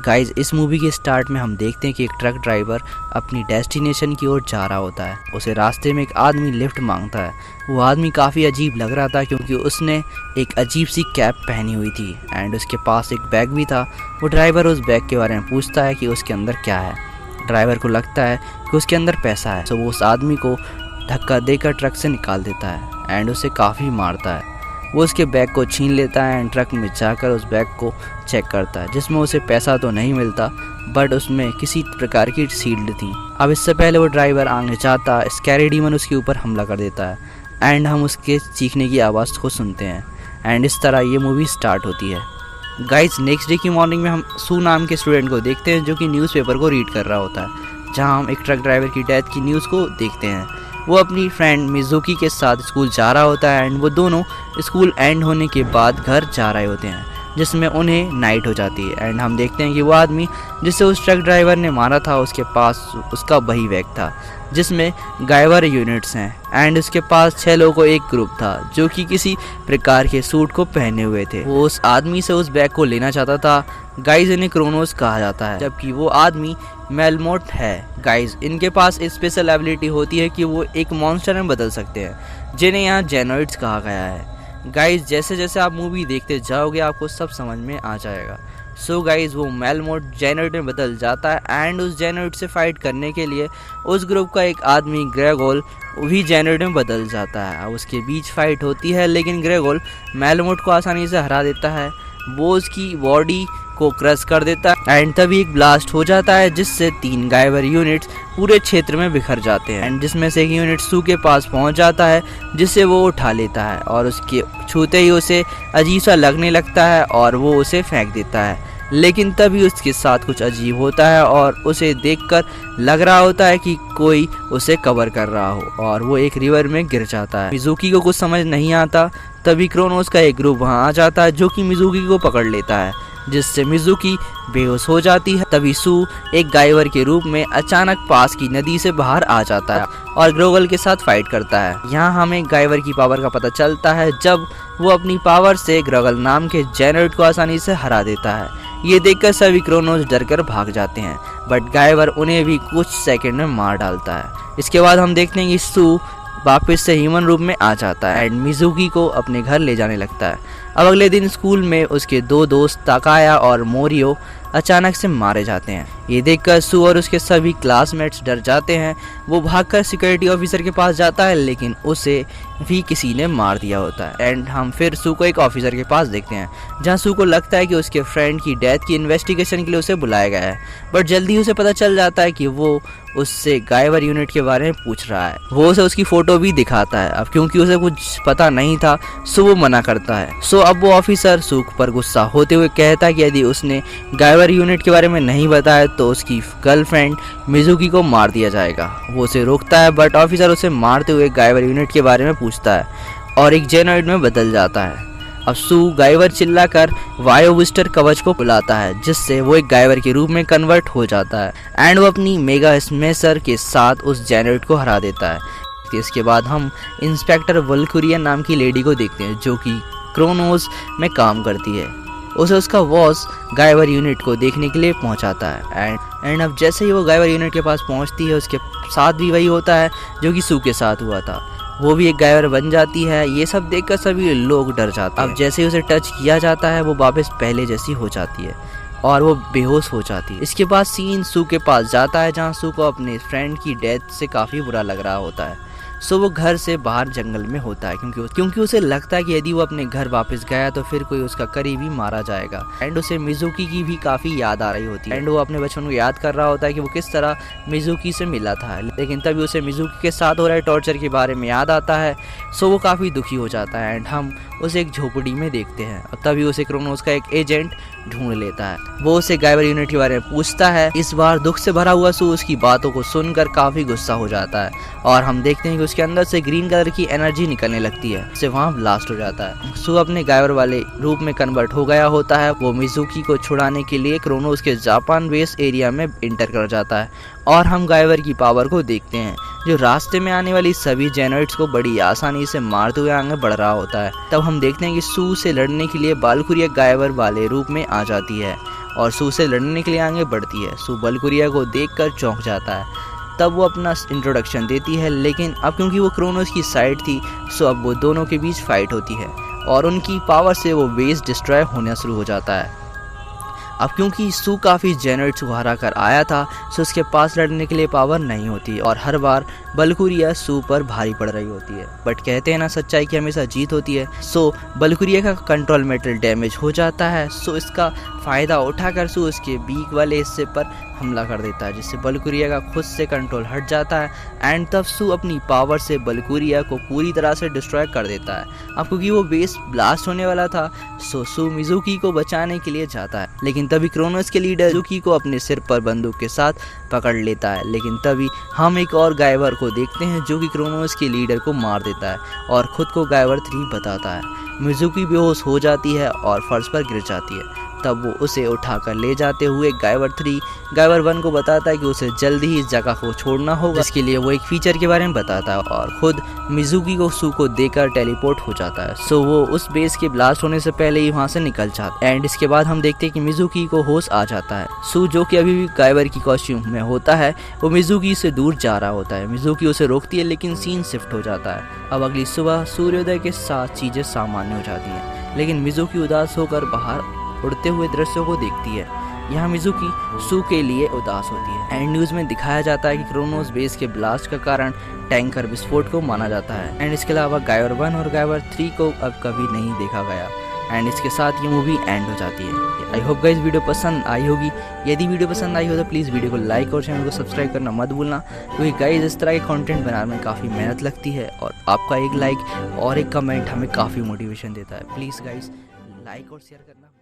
Guys इस movie के start में हम देखते हैं कि एक ट्रक ड्राइवर अपनी डेस्टिनेशन की ओर जा रहा होता है। उसे रास्ते में एक आदमी लिफ्ट मांगता है। वो आदमी काफ़ी अजीब लग रहा था क्योंकि उसने एक अजीब सी कैप पहनी हुई थी एंड उसके पास एक बैग भी था। वो ड्राइवर उस बैग के बारे में पूछता है कि उसके अंदर क्या है। ड्राइवर को लगता है कि उसके अंदर पैसा है, तो वो उस आदमी को धक्का देकर ट्रक से निकाल देता है एंड उसे काफ़ी मारता है। वो उसके बैग को छीन लेता है एंड ट्रक में जाकर उस बैग को चेक करता है, जिसमें उसे पैसा तो नहीं मिलता बट उसमें किसी प्रकार की शील्ड थी। अब इससे पहले वो ड्राइवर आगे जाता, स्कैरी डीमन उसके ऊपर हमला कर देता है एंड हम उसके चीखने की आवाज़ को सुनते हैं एंड इस तरह ये मूवी स्टार्ट होती है। गाइज नेक्स्ट डे की मॉर्निंग में हम सू नाम के स्टूडेंट को देखते हैं जो कि न्यूज़पेपर को रीड कर रहा होता है, जहाँ हम एक ट्रक ड्राइवर की डेथ की न्यूज़ को देखते हैं। वो अपनी फ्रेंड मिजुकी के साथ स्कूल जा रहा होता है एंड वो दोनों स्कूल एंड होने के बाद घर जा रहे होते हैं, जिसमें उन्हें नाइट हो जाती है एंड हम देखते हैं कि वो आदमी जिसे उस ट्रक ड्राइवर ने मारा था उसके पास उसका वही बैग था जिसमें गाइवर यूनिट्स हैं एंड उसके पास 6 लोगों को एक ग्रुप था जो कि किसी प्रकार के सूट को पहने हुए थे। वो उस आदमी से उस बैग को लेना चाहता था। गाइज इन्हें क्रोनोस कहा जाता है, जबकि वो आदमी मेलमोट है। गाइज इनके पास स्पेशल एबिलिटी होती है कि वो एक मॉन्स्टर में बदल सकते हैं, जिन्हें यहाँ जेनोइड्स कहा गया है। गाइज जैसे जैसे आप मूवी देखते जाओगे आपको सब समझ में आ जाएगा। सो गाइज वो मेलमोट जेनोइड में बदल जाता है एंड उस जेनोइड से फाइट करने के लिए उस ग्रुप का एक आदमी ग्रेगोल भी जेनोइड में बदल जाता है। अब उसके बीच फाइट होती है लेकिन ग्रेगोल मेलमोट को आसानी से हरा देता है। वो उसकी बॉडी को क्रश कर देता है एंड तभी एक ब्लास्ट हो जाता है जिससे 3 गाइवर यूनिट्स पूरे क्षेत्र में बिखर जाते हैं एंड जिसमें से एक यूनिट सू के पास पहुंच जाता है जिसे वो उठा लेता है और उसके छूते ही उसे अजीब सा लगने लगता है और वो उसे फेंक देता है। लेकिन तभी उसके साथ कुछ अजीब होता है और उसे देखकर लग रहा होता है कि कोई उसे कवर कर रहा हो और वो एक रिवर में गिर जाता है। मिजुकी को कुछ समझ नहीं आता, तभी क्रोनोस का एक ग्रुप वहां आ जाता है जो कि मिजुकी को पकड़ लेता है, जिससे मिजुकी बेहोश हो जाती है। तभी सू एक गाइवर के रूप में अचानक पास की नदी से बाहर आ जाता है और ग्रोगल के साथ फाइट करता है। यहाँ हमें गाइवर की पावर का पता चलता है जब वो अपनी पावर से ग्रोगल नाम के जेनोइड को आसानी से हरा देता है। ये देखकर सभी क्रोनोस डरकर भाग जाते हैं बट गाइवर उन्हें भी कुछ सेकंड में मार डालता है। इसके बाद हम देखते हैं कि सू वापस से ह्यूमन रूप में आ जाता है एंड मिजुकी को अपने घर ले जाने लगता है। अब अगले दिन स्कूल में उसके 2 दोस्त ताकाया और मोरियो अचानक से मारे जाते हैं। ये देखकर सू और उसके सभी क्लासमेट्स डर जाते हैं। वो भागकर सिक्योरिटी ऑफिसर के पास जाता है लेकिन उसे भी किसी ने मार दिया होता है एंड हम फिर सू को एक ऑफिसर के पास देखते हैं जहां सू को लगता है कि उसके फ्रेंड की डेथ की इन्वेस्टिगेशन के लिए उसे बुलाया गया है बट जल्दी उसे पता चल जाता है कि वो उससे गाइवर यूनिट के बारे में पूछ रहा है। वो उसे उसकी फोटो भी दिखाता है। अब क्योंकि उसे कुछ पता नहीं था सो वो मना करता है। सो अब वो ऑफिसर सू पर गुस्सा होते हुए कहता है कि यदि उसने गाइवर यूनिट के बारे में नहीं बताया तो उसकी गर्लफ्रेंड मिजुकी को मार दिया जाएगा। वो उसे रोकता है बट ऑफिसर उसे मारते हुए गाइवर यूनिट के बारे में पूछता है और एक जेनोइड में बदल जाता है। अब सू गाइवर चिल्लाकर वायोविस्टर कवच को बुलाता है जिससे वो एक गाइवर के रूप में कन्वर्ट हो जाता है एंड वो अपनी मेगा स्मेशर के साथ उस जेनोइड को हरा देता है। इसके बाद हम इंस्पेक्टर वल्कुरिया नाम की लेडी को देखते हैं जो कि क्रोनोस में काम करती है। उसे उसका बॉस गाइवर यूनिट को देखने के लिए पहुंचाता है एंड अब जैसे ही वो गाइवर यूनिट के पास पहुंचती है उसके साथ भी वही होता है जो कि सू के साथ हुआ था। वो भी एक गाइवर बन जाती है। ये सब देखकर सभी लोग डर जाते हैं। अब जैसे ही उसे टच किया जाता है वो वापस पहले जैसी हो जाती है और वो बेहोश हो जाती है। इसके बाद सीन सू के पास जाता है जहाँ सू को अपने फ्रेंड की डेथ से काफ़ी बुरा लग रहा होता है। सो वो घर से बाहर जंगल में होता है क्योंकि उसे लगता है कि यदि वो अपने घर वापस गया तो फिर कोई उसका करीबी मारा जाएगा एंड उसे मिजुकी की भी काफ़ी याद आ रही होती है एंड वो अपने बचपन को याद कर रहा होता है कि वो किस तरह मिजुकी से मिला था। लेकिन तभी उसे मिजुकी के साथ हो रहे टॉर्चर के बारे में याद आता है। सो वो काफ़ी दुखी हो जाता है एंड हम उसे एक झोपड़ी में देखते हैं और तभी उसे क्रोनोस का एक एजेंट ढूंढ लेता है। वो उसे गाइवर यूनिट के बारे में पूछता है। इस बार दुख से भरा हुआ सू उसकी बातों को सुनकर काफ़ी गुस्सा हो जाता है और हम देखते हैं कि उसके अंदर से ग्रीन कलर की एनर्जी निकलने लगती है, उससे वहाँ ब्लास्ट हो जाता है। सू अपने गाइवर वाले रूप में कन्वर्ट हो गया होता है। वो मिजुकी को छुड़ाने के लिए क्रोनोस के जापान बेस एरिया में इंटर कर जाता है और हम गाइवर की पावर को देखते हैं जो रास्ते में आने वाली सभी जेनोइड्स को बड़ी आसानी से मारते हुए आगे बढ़ रहा होता है। तब हम देखते हैं कि सू से लड़ने के लिए वाल्कुरिया गाइवर वाले रूप में आ जाती है और सू से लड़ने के लिए आगे बढ़ती है। सू बल्कुरिया को देखकर चौंक जाता है। तब वो अपना इंट्रोडक्शन देती है, लेकिन अब क्योंकि वो क्रोनोस की साइड थी सो अब वो दोनों के बीच फाइट होती है और उनकी पावर से वो बेस डिस्ट्रॉय होना शुरू हो जाता है। अब क्योंकि सू काफ़ी जेनरेट्स को हरा कर आया था सो उसके पास लड़ने के लिए पावर नहीं होती और हर बार बल्कुरिया सू पर भारी पड़ रही होती है। बट कहते हैं ना, सच्चाई की हमेशा जीत होती है। सो बल्कुरिया का कंट्रोल मेटल डैमेज हो जाता है। सो इसका फ़ायदा उठाकर सू उसके बीक वाले हिस्से पर हमला कर देता है, जिससे बल्कुरिया का खुद से कंट्रोल हट जाता है एंड तब सू अपनी पावर से बल्कुरिया को पूरी तरह से डिस्ट्रॉय कर देता है। अब क्योंकि वो बेस ब्लास्ट होने वाला था सो सू मिजुकी को बचाने के लिए जाता है, लेकिन तभी क्रोनोस के लीडर मिजुकी को अपने सिर पर बंदूक के साथ पकड़ लेता है। लेकिन तभी हम एक और गायवर को देखते हैं जो कि क्रोनोस के लीडर को मार देता है और खुद को गायवर 3 बताता है। मिजुकी बेहोश हो जाती है और फर्श पर गिर जाती है। तब वो उसे उठाकर ले जाते हुए गायवर 3 गायवर 1 को बताता है कि उसे जल्दी ही इस जगह को छोड़ना होगा, जिसके लिए वो एक फीचर के बारे में बताता है और खुद मिजुकी को सू को देकर टेलीपोर्ट हो जाता है। सो वो उस बेस के ब्लास्ट होने से पहले ही वहाँ से निकल जाता है एंड इसके बाद हम देखते हैं कि मिजुकी को होश आ जाता है। सू जो कि अभी भी गायवर की कॉस्ट्यूम में होता है वो मिजुकी से दूर जा रहा होता है। मिजुकी उसे रोकती है लेकिन सीन शिफ्ट हो जाता है। अब अगली सुबह सूर्योदय के साथ चीज़ें सामान्य हो जाती हैं, लेकिन मिजुकी उदास होकर बाहर उड़ते हुए दृश्यों को देखती है। यहाँ मिजुकी सू के लिए उदास होती है एंड न्यूज़ में दिखाया जाता है कि क्रोनोस बेस के ब्लास्ट का कारण टैंकर विस्फोट को माना जाता है एंड इसके अलावा गायवर 1 और गायवर 3 को अब कभी नहीं देखा गया एंड इसके साथ ये मूवी एंड हो जाती है। आई होप गाइस वीडियो पसंद आई होगी। यदि वीडियो पसंद आई हो तो प्लीज़ वीडियो को लाइक और चैनल को सब्सक्राइब करना मत भूलना, क्योंकि गाइस इस तरह के कंटेंट बनाने में काफ़ी मेहनत लगती है और आपका एक लाइक और एक कमेंट हमें काफ़ी मोटिवेशन देता है। प्लीज़ गाइस लाइक और शेयर करना।